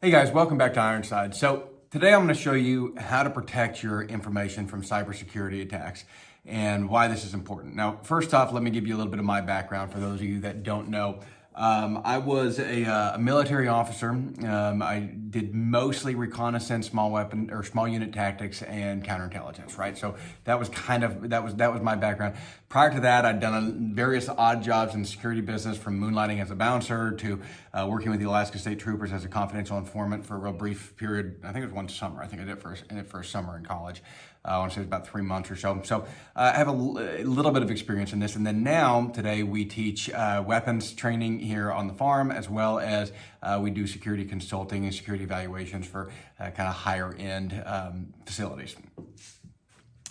Hey guys, welcome back to Ironside. So today I'm going to show you how to protect your information from cybersecurity attacks and why this is important. Now, first off, let me give you a little bit of my background for those of you that don't know. I was a military officer. I did mostly reconnaissance, small weapon or small unit tactics, and counterintelligence. Right, so that was my background. Prior to that, I'd done various odd jobs in the security business, from moonlighting as a bouncer to working with the Alaska State Troopers as a confidential informant for a real brief period. I think it was one summer. I think I did it for a summer in college. I want to say it was about 3 months or so. So I have a little bit of experience in this. And then now, today, we teach weapons training here on the farm, as well as we do security consulting and security evaluations for kind of higher end facilities.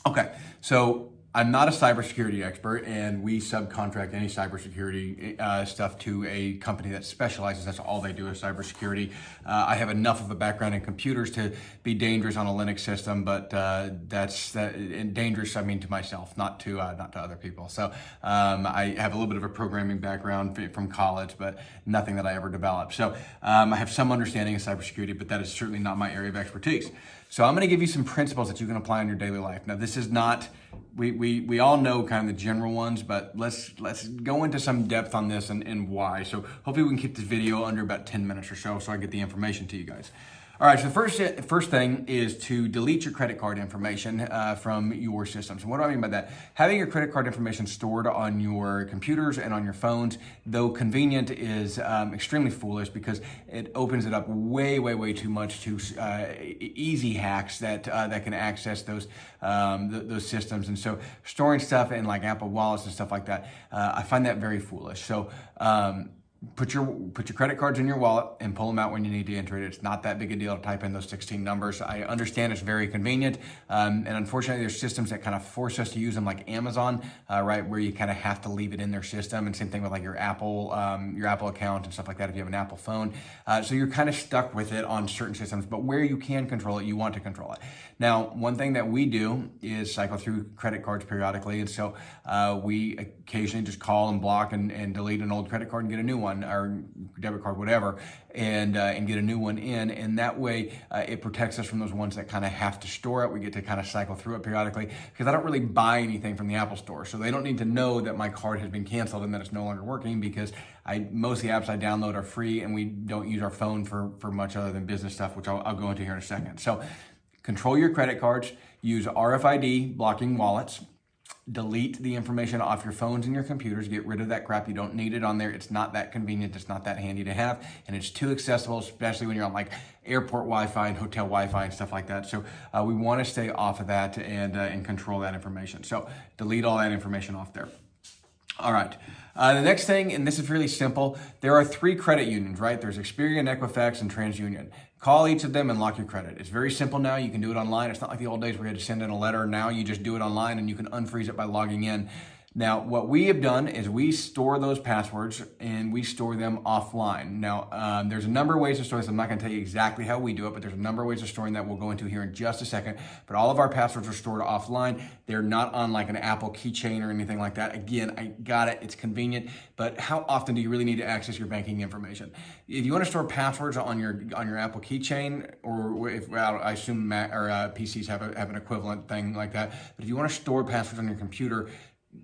Okay, so I'm not a cybersecurity expert, and we subcontract any cybersecurity stuff to a company that specializes. That's all they do is cybersecurity. I have enough of a background in computers to be dangerous on a Linux system, but and dangerous, I mean, to myself, not to other people. So I have a little bit of a programming background from college, but nothing that I ever developed. So I have some understanding of cybersecurity, but that is certainly not my area of expertise. So I'm going to give you some principles that you can apply in your daily life. Now, this is not, we all know kind of the general ones, but let's go into some depth on this and why. So hopefully we can keep this video under about 10 minutes or so I get the information to you guys. All right, so the first thing is to delete your credit card information from your systems. And what do I mean by that? Having your credit card information stored on your computers and on your phones, though convenient, is extremely foolish, because it opens it up way too much to easy hacks that can access those systems. And so storing stuff in like Apple wallets and stuff like that, I find that very foolish. So put your credit cards in your wallet and pull them out when you need to enter it. It's not that big a deal to type in those 16 numbers. I understand it's very convenient, and unfortunately there's systems that kind of force us to use them, like Amazon, right, where you kind of have to leave it in their system. And same thing with like your Apple account and stuff like that if you have an Apple phone. So you're kind of stuck with it on certain systems, but where you can control it, you want to control it. Now, one thing that we do is cycle through credit cards periodically, and so we occasionally just call and block and delete an old credit card and get a new one, or debit card, whatever, and get a new one in. And that way it protects us from those ones that kind of have to store it. We get to kind of cycle through it periodically, because I don't really buy anything from the Apple store, so they don't need to know that my card has been canceled and that it's no longer working, because most of the apps I download are free, and we don't use our phone for much other than business stuff, which I'll go into here in a second. So control your credit cards, use RFID blocking wallets, delete the information off your phones and your computers. Get rid of that crap. You don't need it on there. It's not that convenient. It's not that handy to have, and it's too accessible, especially when you're on like airport Wi-Fi and hotel Wi-Fi and stuff like that. So we want to stay off of that and control that information. So delete all that information off there. All right. The next thing, and this is really simple, there are 3 credit unions, right? There's Experian, Equifax, and TransUnion. Call each of them and lock your credit. It's very simple now. You can do it online. It's not like the old days where you had to send in a letter. Now you just do it online, and you can unfreeze it by logging in. Now, what we have done is we store those passwords, and we store them offline. Now, there's a number of ways to store this. I'm not going to tell you exactly how we do it, but there's a number of ways of storing that we'll go into here in just a second. But all of our passwords are stored offline. They're not on like an Apple keychain or anything like that. Again, I got it. It's convenient, but how often do you really need to access your banking information? If you want to store passwords on your Apple keychain, or I assume Mac or PCs have an equivalent thing like that. But if you want to store passwords on your computer,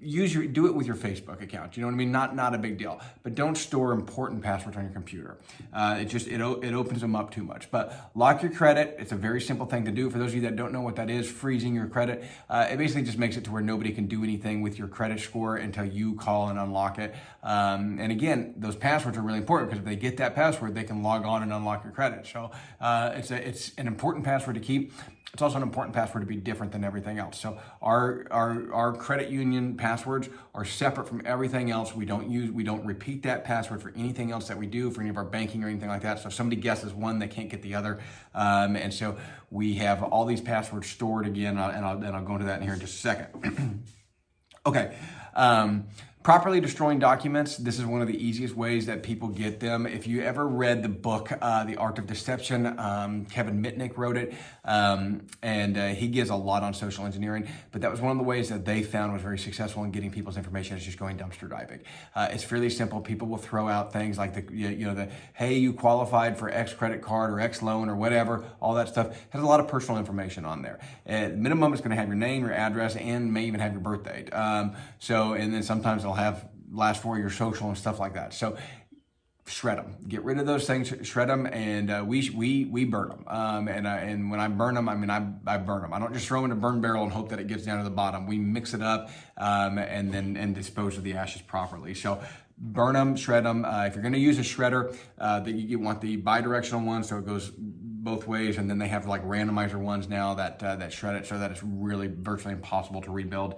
do it with your Facebook account. You know what I mean? Not a big deal, but don't store important passwords on your computer. It opens them up too much. But lock your credit. It's a very simple thing to do. For those of you that don't know what that is, freezing your credit, it basically just makes it to where nobody can do anything with your credit score until you call and unlock it. And again, those passwords are really important, because if they get that password, they can log on and unlock your credit. So it's an important password to keep. It's also an important password to be different than everything else. So our credit union passwords are separate from everything else. We don't repeat that password for anything else that we do, for any of our banking or anything like that. So if somebody guesses one, they can't get the other. And so we have all these passwords stored again, and I'll go into that in here in just a second. Okay. Properly destroying documents, this is one of the easiest ways that people get them. If you ever read the book, The Art of Deception, Kevin Mitnick wrote it, and he gives a lot on social engineering, but that was one of the ways that they found was very successful in getting people's information is just going dumpster diving. It's fairly simple. People will throw out things like hey, you qualified for X credit card or X loan or whatever, all that stuff has a lot of personal information on there. At minimum, it's going to have your name, your address, and may even have your birth date. And then sometimes it'll have last 4 of your social and stuff like that. So shred them, get rid of those things, shred them, and we burn them. And when I burn them, I mean I burn them. I don't just throw them in a burn barrel and hope that it gets down to the bottom. We mix it up and dispose of the ashes properly. So burn them, shred them. If you're going to use a shredder, you want the bi-directional one, so it goes both ways, and then they have like randomizer ones now that shred it so that it's really virtually impossible to rebuild.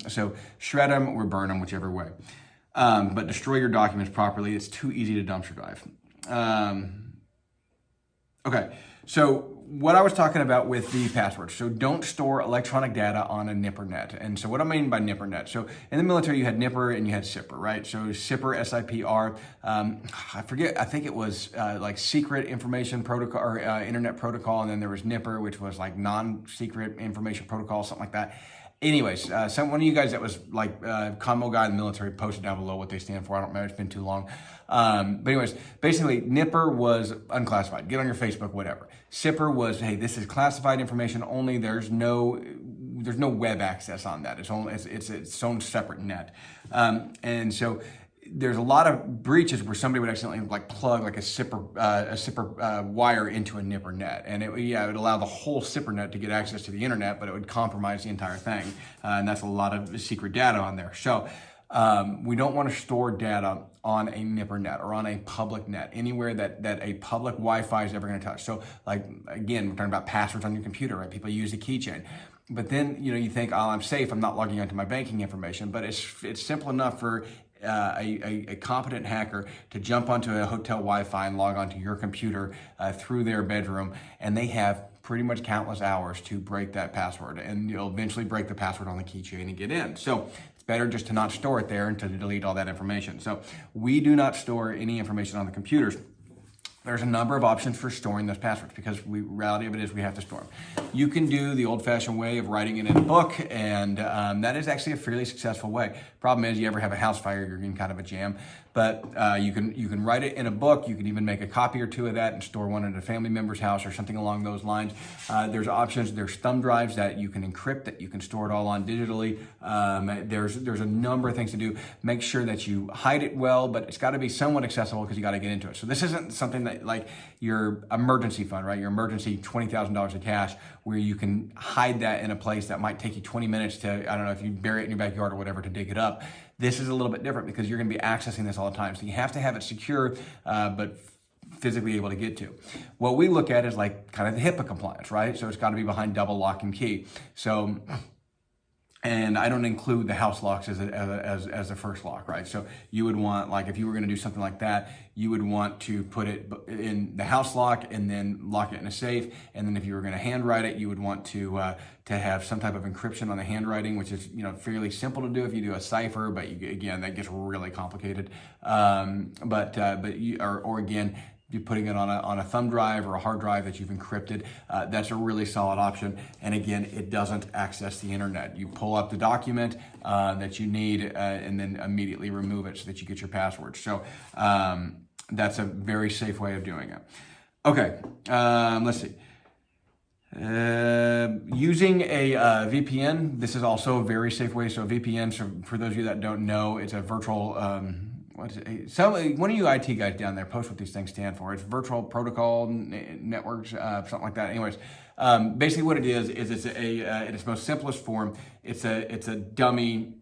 So shred them or burn them, whichever way. But destroy your documents properly. It's too easy to dumpster dive. Okay, so what I was talking about with the passwords. So don't store electronic data on a NIPR net. And so what I mean by NIPR net, so in the military you had NIPR and you had SIPR, right? So SIPR, S-I-P-R, I forget, I think it was like secret information protocol or internet protocol, and then there was NIPR, which was like non-secret information protocol, something like that. Anyways, one of you guys that was like combo guy in the military posted down below what they stand for. I don't remember, it's been too long. But anyways, basically NIPR was unclassified. Get on your Facebook, whatever. SIPR was, hey, this is classified information only. There's no web access on that. It's its own separate net. And so there's a lot of breaches where somebody would accidentally like plug like a SIPR wire into a NIPR net, and it would allow the whole SIPR net to get access to the internet, but it would compromise the entire thing, and that's a lot of secret data on there. So we don't want to store data on a NIPR net or on a public net, anywhere that a public Wi-Fi is ever going to touch. So like, again, we're talking about passwords on your computer, right? People use a keychain. But then, you think, oh, I'm safe, I'm not logging onto my banking information. But it's simple enough for a competent hacker to jump onto a hotel Wi-Fi and log onto your computer through their bedroom, and they have pretty much countless hours to break that password, and you'll eventually break the password on the keychain and get in. So it's better just to not store it there and to delete all that information. So we do not store any information on the computers. There's a number of options for storing those passwords because reality of it is we have to store them. You can do the old-fashioned way of writing it in a book, and that is actually a fairly successful way. Problem is, you ever have a house fire, you're in kind of a jam. But you can write it in a book. You can even make a copy or two of that and store one at a family member's house or something along those lines. There's options. There's thumb drives that you can encrypt, that you can store it all on digitally. There's a number of things to do. Make sure that you hide it well, but it's got to be somewhat accessible because you got to get into it. So this isn't something that like your emergency fund, right? Your emergency $20,000 of cash, where you can hide that in a place that might take you 20 minutes to, I don't know, if you bury it in your backyard or whatever, to dig it up. This is a little bit different because you're going to be accessing this all the time. So you have to have it secure, but physically able to get to. What we look at is like kind of the HIPAA compliance, right? So it's got to be behind double lock and key. So, and I don't include the house locks as a first lock, right? So you would want, like, if you were going to do something like that, you would want to put it in the house lock and then lock it in a safe. And then if you were going to handwrite it, you would want to have some type of encryption on the handwriting, which is fairly simple to do if you do a cipher. But again, that gets really complicated. Or again, you're putting it on a thumb drive or a hard drive that you've encrypted. That's a really solid option. And again, it doesn't access the internet. You pull up the document that you need and then immediately remove it so that you get your password. So that's a very safe way of doing it. Okay, let's see. Using a VPN, this is also a very safe way. So VPN, so for those of you that don't know, it's a virtual one of you IT guys down there, post what these things stand for. It's virtual protocol networks, something like that. Anyways, basically what it is it's in its most simplest form, it's a dummy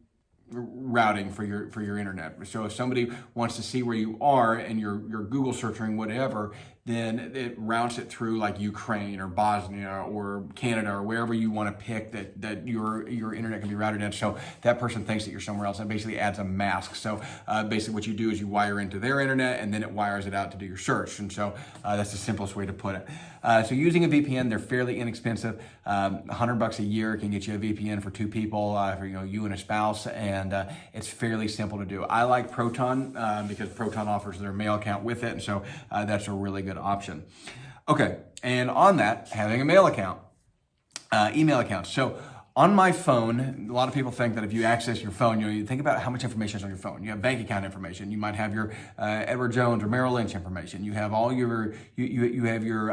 routing for your internet. So if somebody wants to see where you are and you're Google searching whatever, then it routes it through like Ukraine or Bosnia or Canada or wherever you want to pick that your internet can be routed in. So that person thinks that you're somewhere else, and basically adds a mask. So basically what you do is you wire into their internet, and then it wires it out to do your search. And so that's the simplest way to put it. So using a VPN, they're fairly inexpensive. $100 a year can get you a VPN for two people, for you and a spouse, and it's fairly simple to do. I like Proton because Proton offers their mail account with it, and so that's a really good option. Okay, and on that, having a mail account, email account. So on my phone, a lot of people think that if you access your phone, you think about how much information is on your phone. You have bank account information. You might have your Edward Jones or Merrill Lynch information. You have all your you have your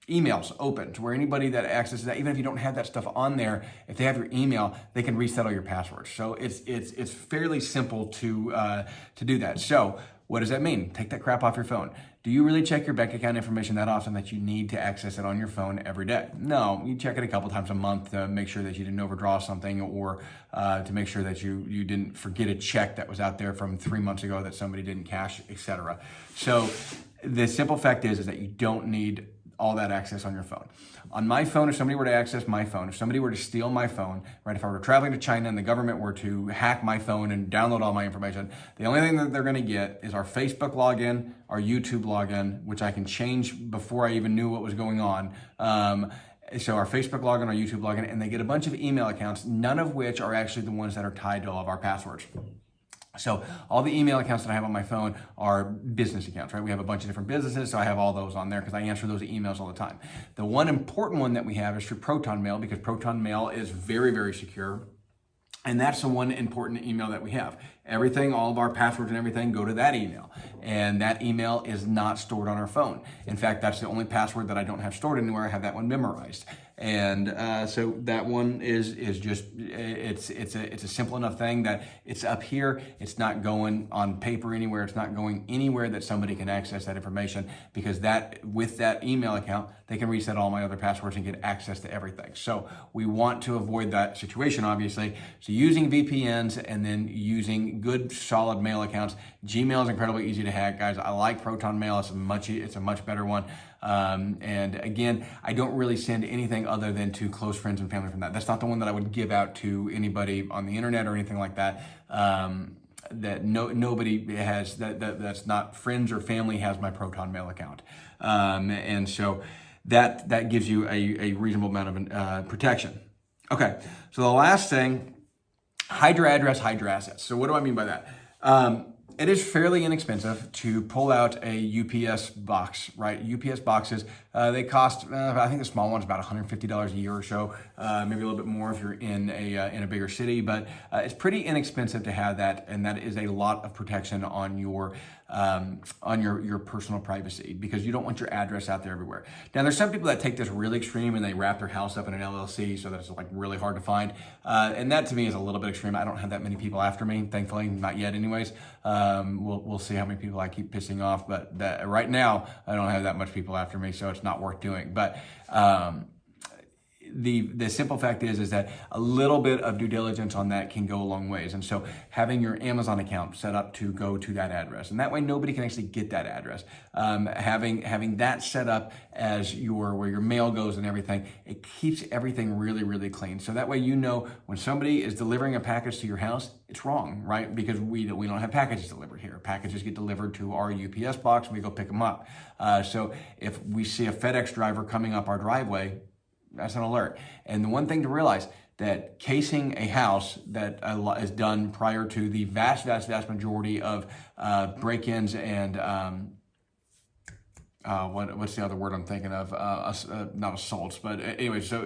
emails open to where anybody that accesses that, even if you don't have that stuff on there, if they have your email, they can reset all your passwords. So it's fairly simple to do that. So what does that mean? Take that crap off your phone. Do you really check your bank account information that often that you need to access it on your phone every day? No, you check it a couple times a month to make sure that you didn't overdraw something, or to make sure that you didn't forget a check that was out there from 3 months ago that somebody didn't cash, etc. So the simple fact is that you don't need all that access on your phone. On my phone, if somebody were to access my phone, if somebody were to steal my phone, right, if I were traveling to China and the government were to hack my phone and download all my information, the only thing that they're going to get is our Facebook login, our YouTube login, which I can change before I even knew what was going on. So our Facebook login, our YouTube login, and they get a bunch of email accounts, none of which are actually the ones that are tied to all of our passwords. So all the email accounts that I have on my phone are business accounts, right? We have a bunch of different businesses, so I have all those on there because I answer those emails all the time. The one important one that we have is through Proton Mail, because Proton Mail is very, very secure. And that's the one important email that we have. Everything, all of our passwords and everything go to that email. And that email is not stored on our phone. In fact, that's the only password that I don't have stored anywhere. I have that one memorized. And so that one is just, it's a simple enough thing that it's up here. It's not going on paper anywhere. It's not going anywhere that somebody can access that information, because that, with that email account, they can reset all my other passwords and get access to everything. So we want to avoid that situation, obviously. So using VPNs and then using good solid mail accounts. Gmail is incredibly easy to hack, guys. I like Proton Mail. It's a much better one. And again, I don't really send anything other than to close friends and family from that. That's not the one that I would give out to anybody on the internet or anything like that. That nobody has, that's not friends or family has my Proton Mail account. And so that gives you a reasonable amount of protection. Okay, so the last thing, hide your address, hide your assets. So what do I mean by that? It is fairly inexpensive to pull out a UPS box, right? UPS boxes, they cost, I think the small one's about $150 a year or so, maybe a little bit more if you're in a bigger city, but it's pretty inexpensive to have that, and that is a lot of protection on your personal privacy, because you don't want your address out there everywhere. Now, there's some people that take this really extreme and they wrap their house up in an LLC so that it's like really hard to find, and that to me is a little bit extreme. I don't have that many people after me, thankfully, not yet anyways. We'll see how many people I keep pissing off, but right now I don't have that much people after me, so it's not worth doing. But the simple fact is that a little bit of due diligence on that can go a long ways. And so having your Amazon account set up to go to that address, and that way nobody can actually get that address. Having that set up as where your mail goes and everything, it keeps everything really, really clean. So that way you know when somebody is delivering a package to your house, it's wrong, right? Because we don't have packages delivered here. Packages get delivered to our UPS box and we go pick them up. So if we see a FedEx driver coming up our driveway, that's an alert. And the one thing to realize, that casing a house that is done prior to the vast majority of break-ins and what's the other word I'm thinking of? Not assaults, but anyway. So,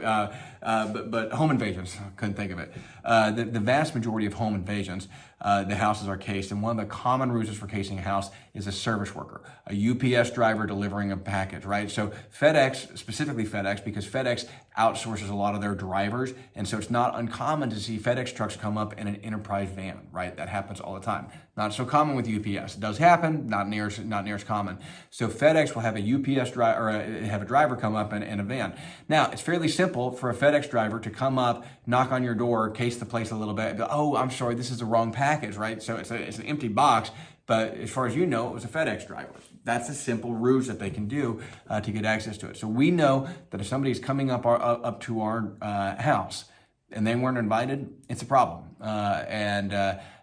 but home invasions. Couldn't think of it. The vast majority of home invasions, the houses are cased, and one of the common rules for casing a house is a service worker, a UPS driver delivering a package, right? So FedEx, specifically FedEx, because FedEx outsources a lot of their drivers, and so it's not uncommon to see FedEx trucks come up in an enterprise van, right? That happens all the time. Not so common with UPS. It does happen, not near as common. So FedEx will have a UPS driver, or have a driver come up in a van. Now, it's fairly simple for a FedEx driver to come up, knock on your door, case the place a little bit, go, oh, I'm sorry, this is the wrong package, right? So it's an empty box, but as far as you know, it was a FedEx driver. That's a simple ruse that they can do to get access to it. So we know that if somebody's coming up to our house and they weren't invited, it's a problem.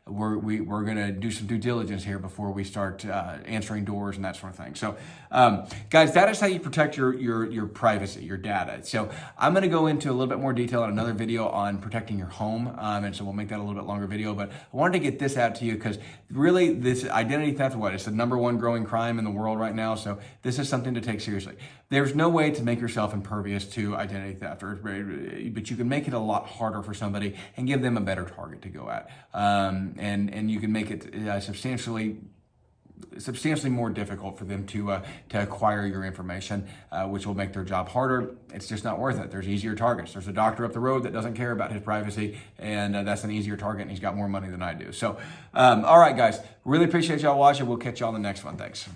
We're going to do some due diligence here before we start answering doors and that sort of thing. So, guys, that is how you protect your privacy, your data. So I'm going to go into a little bit more detail in another video on protecting your home, and so we'll make that a little bit longer video. But I wanted to get this out to you because really, this identity theft, it's the #1 growing crime in the world right now. So this is something to take seriously. There's no way to make yourself impervious to identity theft, but you can make it a lot harder for somebody and give them a better target to go at. And you can make it substantially more difficult for them to acquire your information, which will make their job harder. It's just not worth it. There's easier targets. There's a doctor up the road that doesn't care about his privacy, and that's an easier target, and he's got more money than I do. So, all right, guys, really appreciate y'all watching. We'll catch y'all on the next one. Thanks.